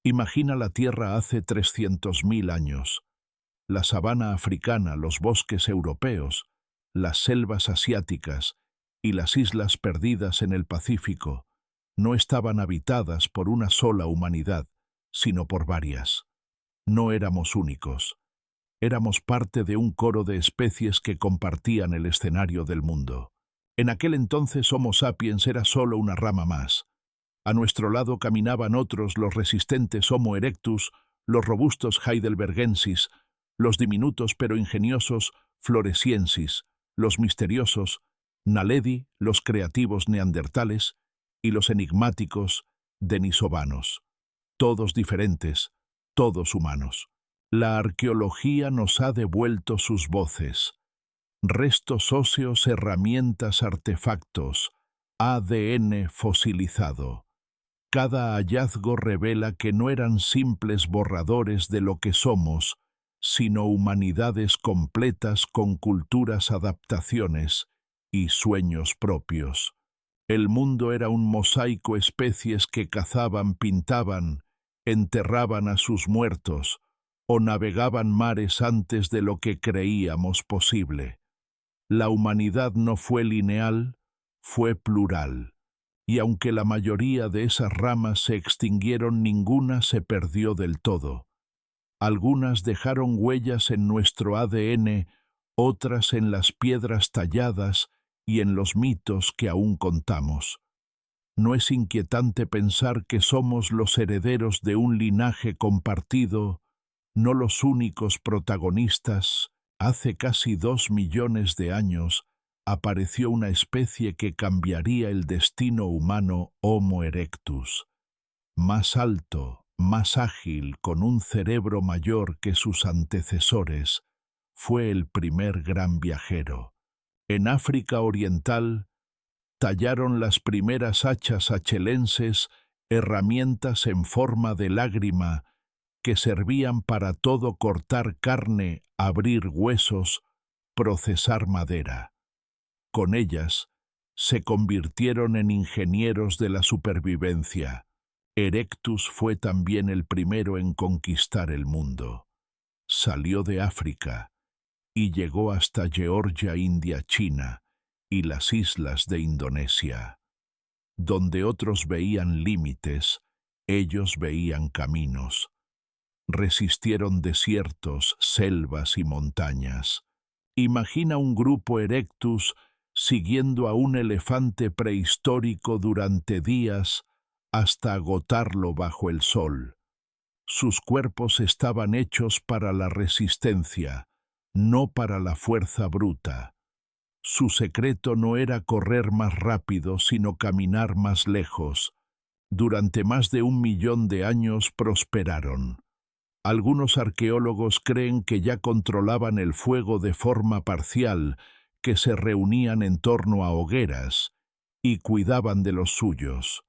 Imagina la Tierra hace 300.000 años, la sabana africana, los bosques europeos, las selvas asiáticas y las islas perdidas en el Pacífico no estaban habitadas por una sola humanidad, sino por varias. No éramos únicos. Éramos parte de un coro de especies que compartían el escenario del mundo. En aquel entonces Homo sapiens era solo una rama más. A nuestro lado caminaban otros, los resistentes Homo erectus, los robustos heidelbergensis, los diminutos pero ingeniosos floresiensis, los misteriosos Naledi, los creativos neandertales y los enigmáticos denisovanos. Todos diferentes, todos humanos. La arqueología nos ha devuelto sus voces. Restos óseos, herramientas, artefactos, ADN fosilizado. Cada hallazgo revela que no eran simples borradores de lo que somos, sino humanidades completas con culturas, adaptaciones y sueños propios. El mundo era un mosaico, especies que cazaban, pintaban, enterraban a sus muertos o navegaban mares antes de lo que creíamos posible. La humanidad no fue lineal, fue plural. Y aunque la mayoría de esas ramas se extinguieron, ninguna se perdió del todo. Algunas dejaron huellas en nuestro ADN, otras en las piedras talladas y en los mitos que aún contamos. ¿No es inquietante pensar que somos los herederos de un linaje compartido, no los únicos protagonistas? Hace casi 2 millones de años, apareció una especie que cambiaría el destino humano, Homo erectus. Más alto, más ágil, con un cerebro mayor que sus antecesores, fue el primer gran viajero. En África Oriental, tallaron las primeras hachas achelenses, herramientas en forma de lágrima que servían para todo: cortar carne, abrir huesos, procesar madera. Con ellas, se convirtieron en ingenieros de la supervivencia. Erectus fue también el primero en conquistar el mundo. Salió de África y llegó hasta Georgia, India, China y las islas de Indonesia. Donde otros veían límites, ellos veían caminos. Resistieron desiertos, selvas y montañas. Imagina un grupo Erectus siguiendo a un elefante prehistórico durante días hasta agotarlo bajo el sol. Sus cuerpos estaban hechos para la resistencia, no para la fuerza bruta. Su secreto no era correr más rápido, sino caminar más lejos. Durante más de 1 millón de años prosperaron. Algunos arqueólogos creen que ya controlaban el fuego de forma parcial, que se reunían en torno a hogueras y cuidaban de los suyos.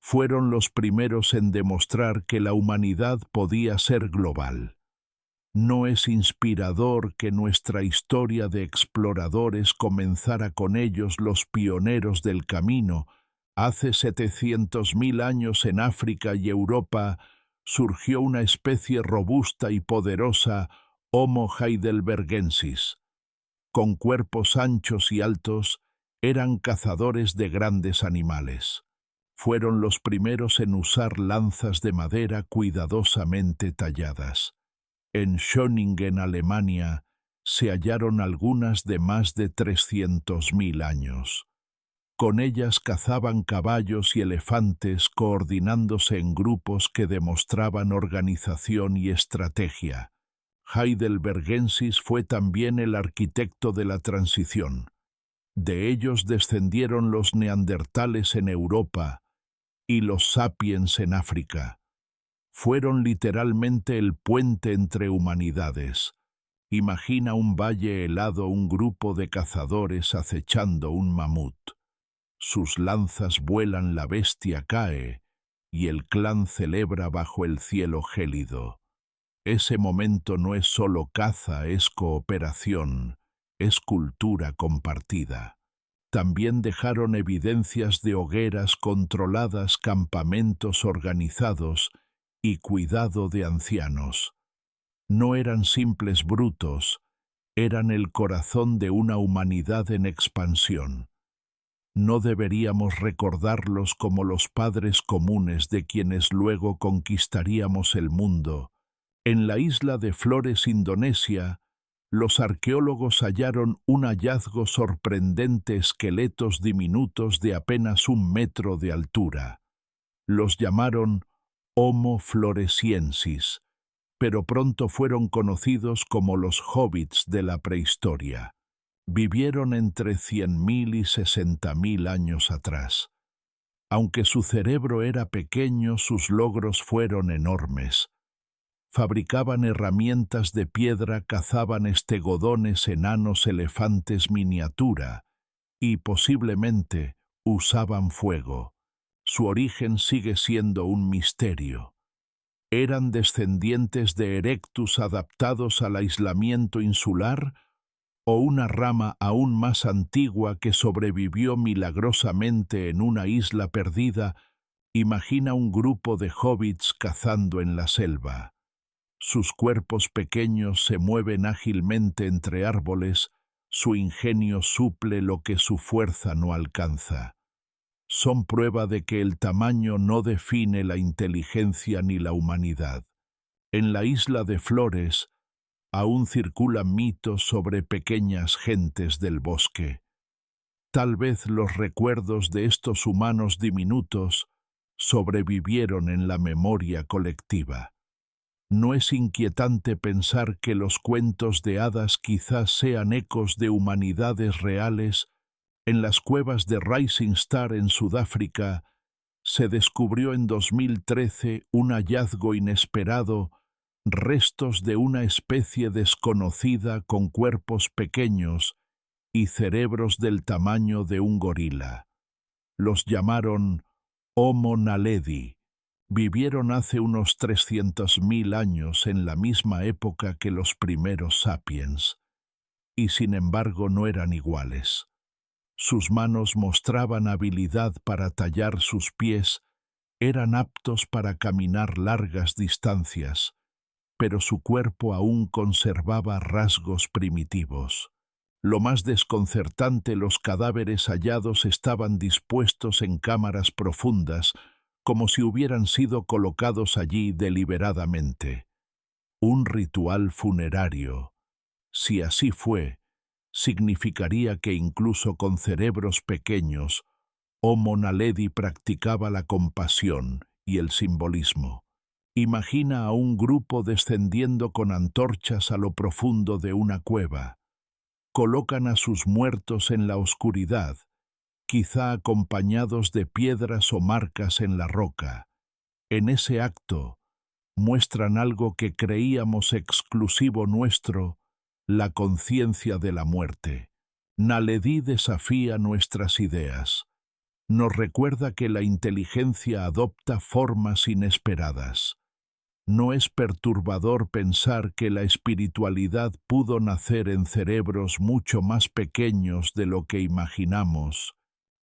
Fueron los primeros en demostrar que la humanidad podía ser global. ¿No es inspirador que nuestra historia de exploradores comenzara con ellos, los pioneros del camino? Hace 700.000 años en África y Europa surgió una especie robusta y poderosa, Homo heidelbergensis. Con cuerpos anchos y altos, eran cazadores de grandes animales. Fueron los primeros en usar lanzas de madera cuidadosamente talladas. En Schöningen, Alemania, se hallaron algunas de más de 300.000 años. Con ellas cazaban caballos y elefantes, coordinándose en grupos que demostraban organización y estrategia. Heidelbergensis fue también el arquitecto de la transición. De ellos descendieron los neandertales en Europa y los sapiens en África. Fueron literalmente el puente entre humanidades. Imagina un valle helado, un grupo de cazadores acechando un mamut. Sus lanzas vuelan, la bestia cae, y el clan celebra bajo el cielo gélido. Ese momento no es solo caza, es cooperación, es cultura compartida. También dejaron evidencias de hogueras controladas, campamentos organizados y cuidado de ancianos. No eran simples brutos, eran el corazón de una humanidad en expansión. No deberíamos recordarlos como los padres comunes de quienes luego conquistaríamos el mundo. En la isla de Flores, Indonesia, los arqueólogos hallaron un hallazgo sorprendente: esqueletos diminutos de apenas 1 metro de altura. Los llamaron Homo floresiensis, pero pronto fueron conocidos como los hobbits de la prehistoria. Vivieron entre 100.000 y 60.000 años atrás. Aunque su cerebro era pequeño, sus logros fueron enormes. Fabricaban herramientas de piedra, cazaban estegodones, enanos, elefantes miniatura, y posiblemente usaban fuego. Su origen sigue siendo un misterio. ¿Eran descendientes de Erectus adaptados al aislamiento insular, o una rama aún más antigua que sobrevivió milagrosamente en una isla perdida? Imagina un grupo de hobbits cazando en la selva. Sus cuerpos pequeños se mueven ágilmente entre árboles, su ingenio suple lo que su fuerza no alcanza. Son prueba de que el tamaño no define la inteligencia ni la humanidad. En la isla de Flores aún circulan mitos sobre pequeñas gentes del bosque. Tal vez los recuerdos de estos humanos diminutos sobrevivieron en la memoria colectiva. ¿No es inquietante pensar que los cuentos de hadas quizás sean ecos de humanidades reales? En las cuevas de Rising Star en Sudáfrica se descubrió en 2013 un hallazgo inesperado: restos de una especie desconocida con cuerpos pequeños y cerebros del tamaño de un gorila. Los llamaron Homo naledi. Vivieron hace unos 300.000 años, en la misma época que los primeros sapiens, y sin embargo no eran iguales. Sus manos mostraban habilidad para tallar, sus pies eran aptos para caminar largas distancias, pero su cuerpo aún conservaba rasgos primitivos. Lo más desconcertante: los cadáveres hallados estaban dispuestos en cámaras profundas, como si hubieran sido colocados allí deliberadamente. Un ritual funerario. Si así fue, significaría que incluso con cerebros pequeños, Homo naledi practicaba la compasión y el simbolismo. Imagina a un grupo descendiendo con antorchas a lo profundo de una cueva. Colocan a sus muertos en la oscuridad, quizá acompañados de piedras o marcas en la roca. En ese acto muestran algo que creíamos exclusivo nuestro: la conciencia de la muerte. Naledi desafía nuestras ideas. Nos recuerda que la inteligencia adopta formas inesperadas. ¿No es perturbador pensar que la espiritualidad pudo nacer en cerebros mucho más pequeños de lo que imaginamos?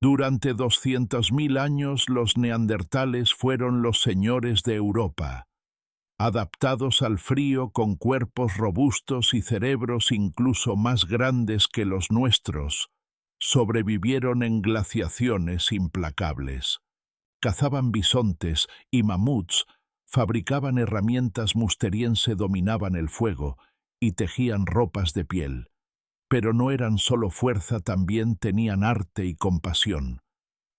Durante 200.000 años los neandertales fueron los señores de Europa. Adaptados al frío, con cuerpos robustos y cerebros incluso más grandes que los nuestros, sobrevivieron en glaciaciones implacables. Cazaban bisontes y mamuts, fabricaban herramientas musteriense, dominaban el fuego y tejían ropas de piel. Pero no eran solo fuerza, también tenían arte y compasión.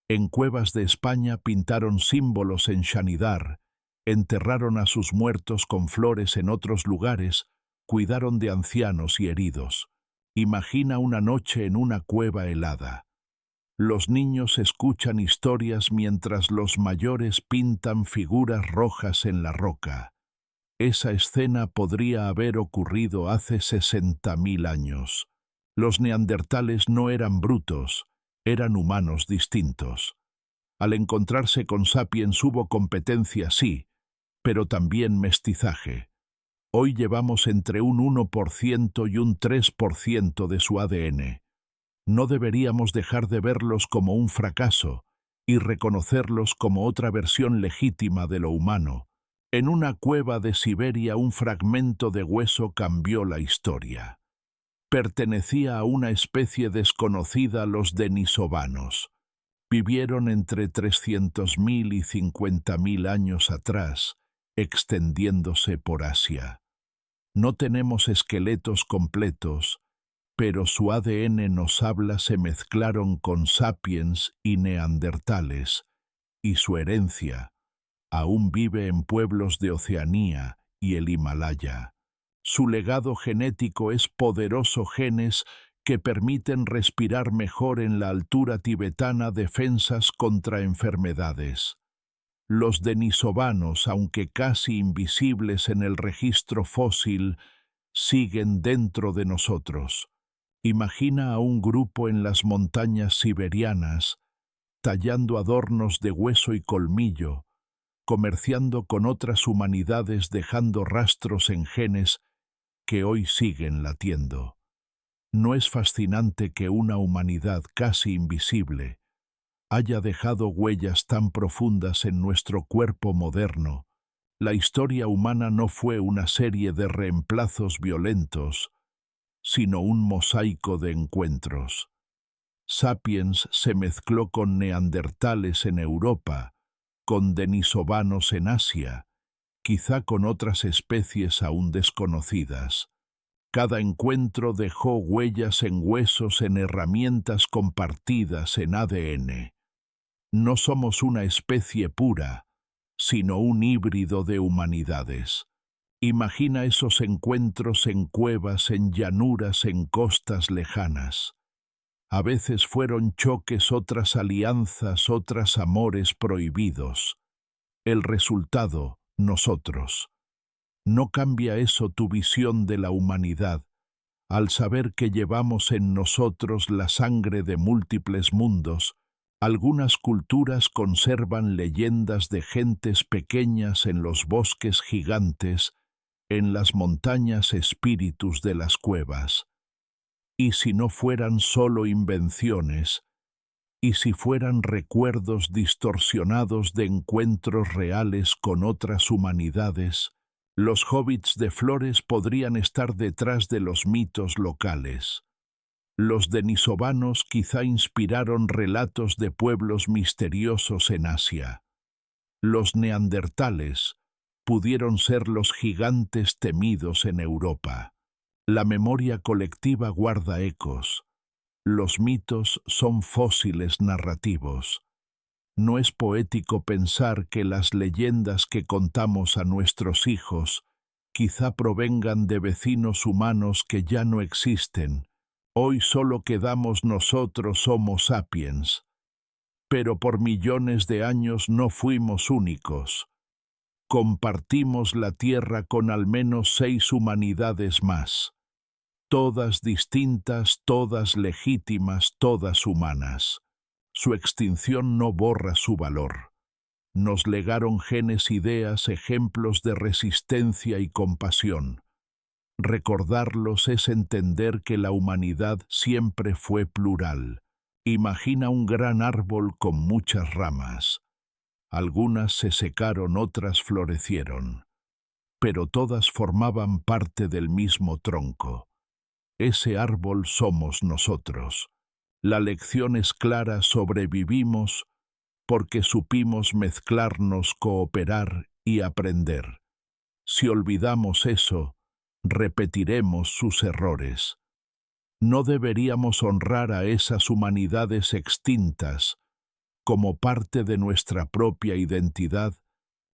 En cuevas de España pintaron símbolos en Shanidar, enterraron a sus muertos con flores en otros lugares, cuidaron de ancianos y heridos. Imagina una noche en una cueva helada. Los niños escuchan historias mientras los mayores pintan figuras rojas en la roca. Esa escena podría haber ocurrido hace 60.000 años. Los neandertales no eran brutos, eran humanos distintos. Al encontrarse con sapiens hubo competencia, sí, pero también mestizaje. Hoy llevamos entre un 1% y un 3% de su ADN. No deberíamos dejar de verlos como un fracaso y reconocerlos como otra versión legítima de lo humano. En una cueva de Siberia un fragmento de hueso cambió la historia. Pertenecía a una especie desconocida, los denisovanos. Vivieron entre 300.000 y 50.000 años atrás, extendiéndose por Asia. No tenemos esqueletos completos, pero su ADN nos habla, se mezclaron con sapiens y neandertales, y su herencia aún vive en pueblos de Oceanía y el Himalaya. Su legado genético es poderoso, genes que permiten respirar mejor en la altura tibetana, defensas contra enfermedades. Los denisovanos, aunque casi invisibles en el registro fósil, siguen dentro de nosotros. Imagina a un grupo en las montañas siberianas, tallando adornos de hueso y colmillo, comerciando con otras humanidades, dejando rastros en genes que hoy siguen latiendo. ¿No es fascinante que una humanidad casi invisible haya dejado huellas tan profundas en nuestro cuerpo moderno? La historia humana no fue una serie de reemplazos violentos, sino un mosaico de encuentros. Sapiens se mezcló con neandertales en Europa, con denisovanos en Asia, quizá con otras especies aún desconocidas. Cada encuentro dejó huellas en huesos, en herramientas compartidas, en ADN. No somos una especie pura, sino un híbrido de humanidades. Imagina esos encuentros en cuevas, en llanuras, en costas lejanas. A veces fueron choques, otras alianzas, otras amores prohibidos. El resultado, nosotros. ¿No cambia eso tu visión de la humanidad, al saber que llevamos en nosotros la sangre de múltiples mundos? Algunas culturas conservan leyendas de gentes pequeñas en los bosques gigantes, en las montañas, espíritus de las cuevas. ¿Y si no fueran solo invenciones? ¿Y si fueran recuerdos distorsionados de encuentros reales con otras humanidades? Los hobbits de Flores podrían estar detrás de los mitos locales. Los denisovanos quizá inspiraron relatos de pueblos misteriosos en Asia. Los neandertales pudieron ser los gigantes temidos en Europa. La memoria colectiva guarda ecos. Los mitos son fósiles narrativos. ¿No es poético pensar que las leyendas que contamos a nuestros hijos quizá provengan de vecinos humanos que ya no existen? Hoy solo quedamos nosotros, Homo sapiens. Pero por millones de años no fuimos únicos. Compartimos la Tierra con al menos 6 humanidades más. Todas distintas, todas legítimas, todas humanas. Su extinción no borra su valor. Nos legaron genes, ideas, ejemplos de resistencia y compasión. Recordarlos es entender que la humanidad siempre fue plural. Imagina un gran árbol con muchas ramas. Algunas se secaron, otras florecieron. Pero todas formaban parte del mismo tronco. Ese árbol somos nosotros. La lección es clara: sobrevivimos porque supimos mezclarnos, cooperar y aprender. Si olvidamos eso, repetiremos sus errores. ¿No deberíamos honrar a esas humanidades extintas como parte de nuestra propia identidad?